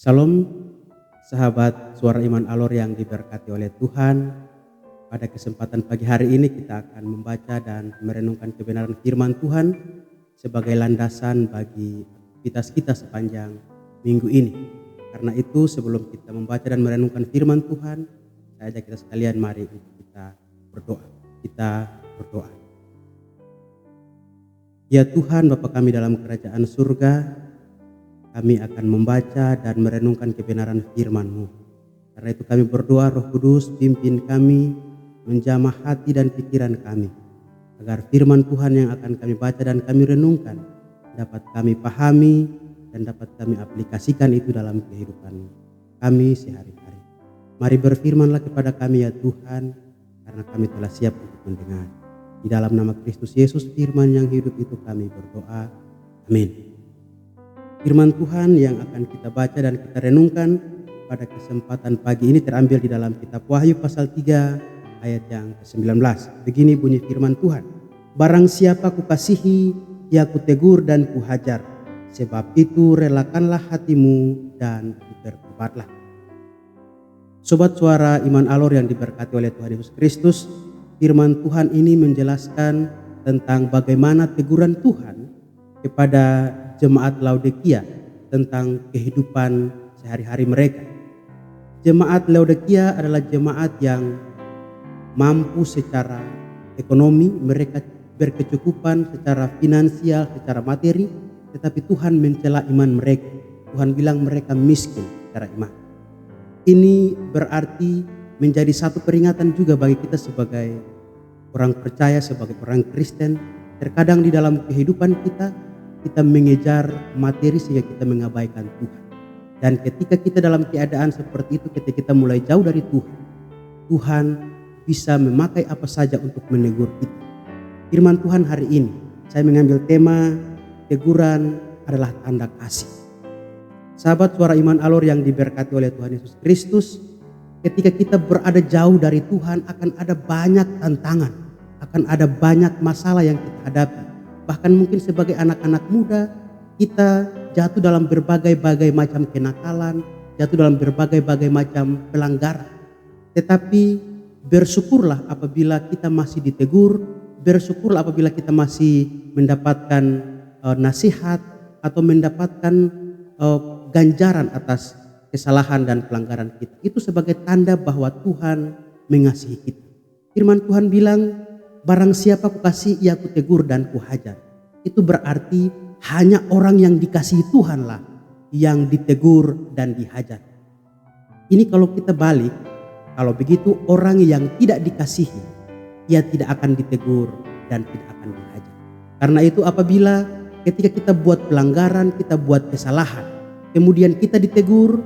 Salam sahabat Suara Iman Alor yang diberkati oleh Tuhan. Pada kesempatan pagi hari ini kita akan membaca dan merenungkan kebenaran firman Tuhan sebagai landasan bagi aktivitas kita sepanjang minggu ini. Karena itu sebelum kita membaca dan merenungkan firman Tuhan, saya ajak kita sekalian mari kita berdoa. Kita berdoa. Ya Tuhan, Bapa kami dalam kerajaan surga, kami akan membaca dan merenungkan kebenaran firman-Mu. Karena itu kami berdoa, Roh Kudus pimpin kami, menjamah hati dan pikiran kami, agar firman Tuhan yang akan kami baca dan kami renungkan dapat kami pahami dan dapat kami aplikasikan itu dalam kehidupan kami sehari-hari. Mari berfirmanlah kepada kami ya Tuhan, karena kami telah siap untuk mendengar. Di dalam nama Kristus Yesus firman yang hidup itu kami berdoa. Amin. Firman Tuhan yang akan kita baca dan kita renungkan pada kesempatan pagi ini terambil di dalam kitab Wahyu pasal 3 ayat yang ke-19. Begini bunyi firman Tuhan. Barang siapa kukasihi, ia kutegur dan kuhajar. Sebab itu relakanlah hatimu dan bertobatlah. Sobat Suara Iman Alor yang diberkati oleh Tuhan Yesus Kristus, firman Tuhan ini menjelaskan tentang bagaimana teguran Tuhan kepada jemaat Laodikia tentang kehidupan sehari-hari mereka. Jemaat Laodikia adalah jemaat yang mampu secara ekonomi, mereka berkecukupan secara finansial, secara materi, tetapi Tuhan mencela iman mereka. Tuhan bilang mereka miskin secara iman. Ini berarti menjadi satu peringatan juga bagi kita sebagai orang percaya, sebagai orang Kristen. Terkadang di dalam kehidupan kita mengejar materi sehingga kita mengabaikan Tuhan. Dan ketika kita dalam keadaan seperti itu, ketika kita mulai jauh dari Tuhan, Tuhan bisa memakai apa saja untuk menegur kita. Firman Tuhan hari ini, saya mengambil tema teguran adalah tanda kasih. Sahabat Suara Iman Alor yang diberkati oleh Tuhan Yesus Kristus, ketika kita berada jauh dari Tuhan akan ada banyak tantangan, akan ada banyak masalah yang kita hadapi. Bahkan mungkin sebagai anak-anak muda kita jatuh dalam berbagai-bagai macam kenakalan, jatuh dalam berbagai-bagai macam pelanggaran. Tetapi bersyukurlah apabila kita masih ditegur, bersyukurlah apabila kita masih mendapatkan nasihat atau mendapatkan ganjaran atas kesalahan dan pelanggaran kita. Itu sebagai tanda bahwa Tuhan mengasihi kita. Firman Tuhan bilang, barang siapa kukasihi ia kutegur dan kuhajar. Itu berarti hanya orang yang dikasihi Tuhanlah yang ditegur dan dihajar. Ini kalau kita balik, kalau begitu orang yang tidak dikasihi, ia tidak akan ditegur dan tidak akan dihajar. Karena itu apabila ketika kita buat pelanggaran, kita buat kesalahan, kemudian kita ditegur,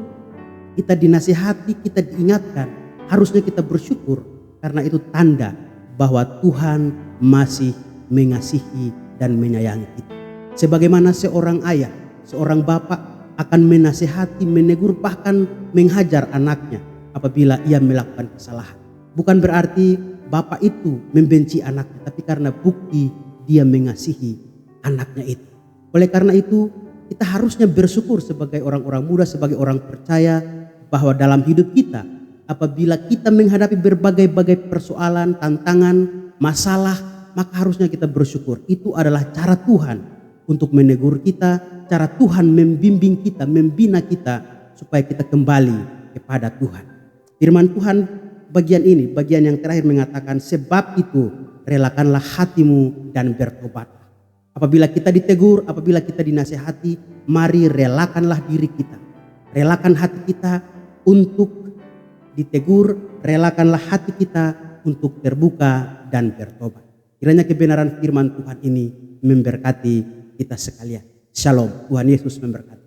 kita dinasihati, kita diingatkan, harusnya kita bersyukur karena itu tanda bahwa Tuhan masih mengasihi dan menyayangi kita. Sebagaimana seorang ayah, seorang bapak akan menasihati, menegur, bahkan menghajar anaknya apabila ia melakukan kesalahan. Bukan berarti bapak itu membenci anaknya, tapi karena bukti dia mengasihi anaknya itu. Oleh karena itu kita harusnya bersyukur sebagai orang-orang muda, sebagai orang percaya bahwa dalam hidup kita apabila kita menghadapi berbagai-bagai persoalan, tantangan, masalah, maka harusnya kita bersyukur. Itu adalah cara Tuhan untuk menegur kita, cara Tuhan membimbing kita, membina kita supaya kita kembali kepada Tuhan. Firman Tuhan bagian ini, bagian yang terakhir mengatakan, sebab itu relakanlah hatimu dan bertobat. Apabila kita ditegur, apabila kita dinasihati, mari relakanlah diri kita. Relakan hati kita untuk ditegur, relakanlah hati kita untuk terbuka dan bertobat. Kiranya kebenaran firman Tuhan ini memberkati kita sekalian. Shalom, Tuhan Yesus memberkati.